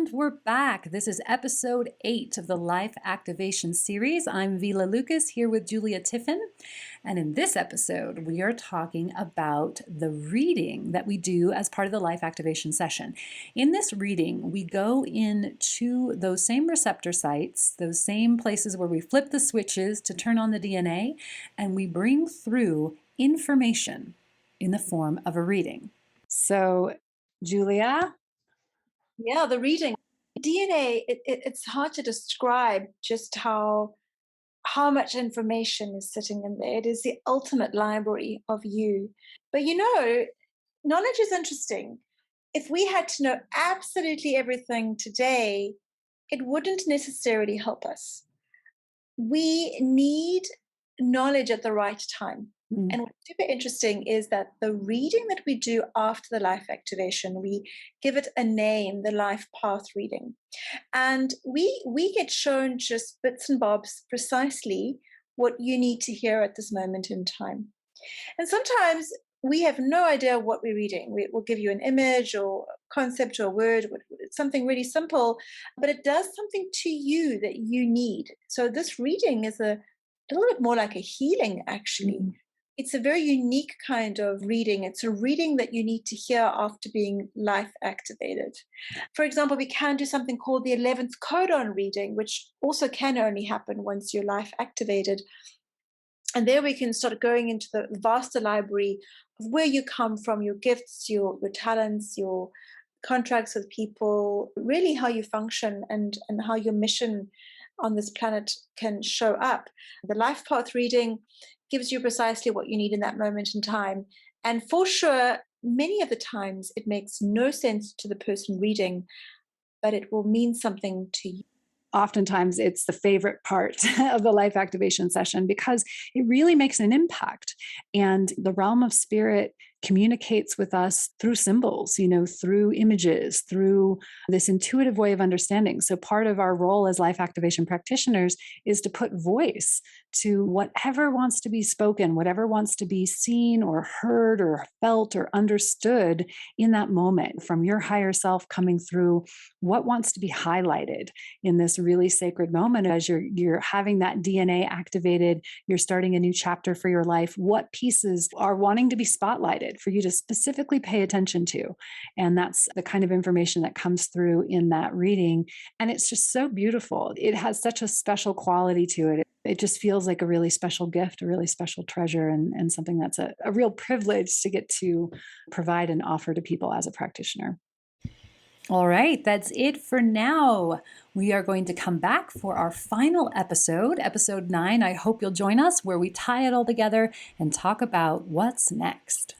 And we're back. This is episode 8 of the Life Activation series. I'm Vila Loukas here with Julia Tiffin. And in this episode, we are talking about the reading that we do as part of the Life Activation session. In this reading, we go into those same receptor sites, those same places where we flip the switches to turn on the DNA, and we bring through information in the form of a reading. So, Julia? Yeah, the reading. DNA, it's hard to describe just how much information is sitting in there. It is the ultimate library of you. But knowledge is interesting. If we had to know absolutely everything today, it wouldn't necessarily help us. We need knowledge at the right time. And what's super interesting is that the reading that we do after the life activation, we give it a name, the life path reading. And we get shown just bits and bobs, precisely what you need to hear at this moment in time. And sometimes we have no idea what we're reading. We'll give you an image or a concept or a word, something really simple, but it does something to you that you need. So this reading is a little bit more like a healing, actually. It's a very unique kind of reading. It's a reading that you need to hear after being life activated. For example, we can do something called the 11th Codon reading, which also can only happen once you're life activated. And there we can start going into the vaster library of where you come from, your gifts, your talents, your contracts with people, really how you function and how your mission on this planet can show up. The life path reading gives you precisely what you need in that moment in time. And for sure, many of the times it makes no sense to the person reading, but it will mean something to you. Oftentimes it's the favorite part of the life activation session because it really makes an impact. And the realm of spirit communicates with us through symbols, through images, through this intuitive way of understanding. So part of our role as life activation practitioners is to put voice to whatever wants to be spoken, whatever wants to be seen or heard or felt or understood in that moment from your higher self coming through, what wants to be highlighted in this really sacred moment as you're having that DNA activated, you're starting a new chapter for your life. What pieces are wanting to be spotlighted for you to specifically pay attention to? And that's the kind of information that comes through in that reading. And it's just so beautiful. It has such a special quality to it. It just feels like a really special gift, a really special treasure, and something that's a real privilege to get to provide and offer to people as a practitioner. All right, that's it for now. We are going to come back for our final episode, episode 9. I hope you'll join us where we tie it all together and talk about what's next.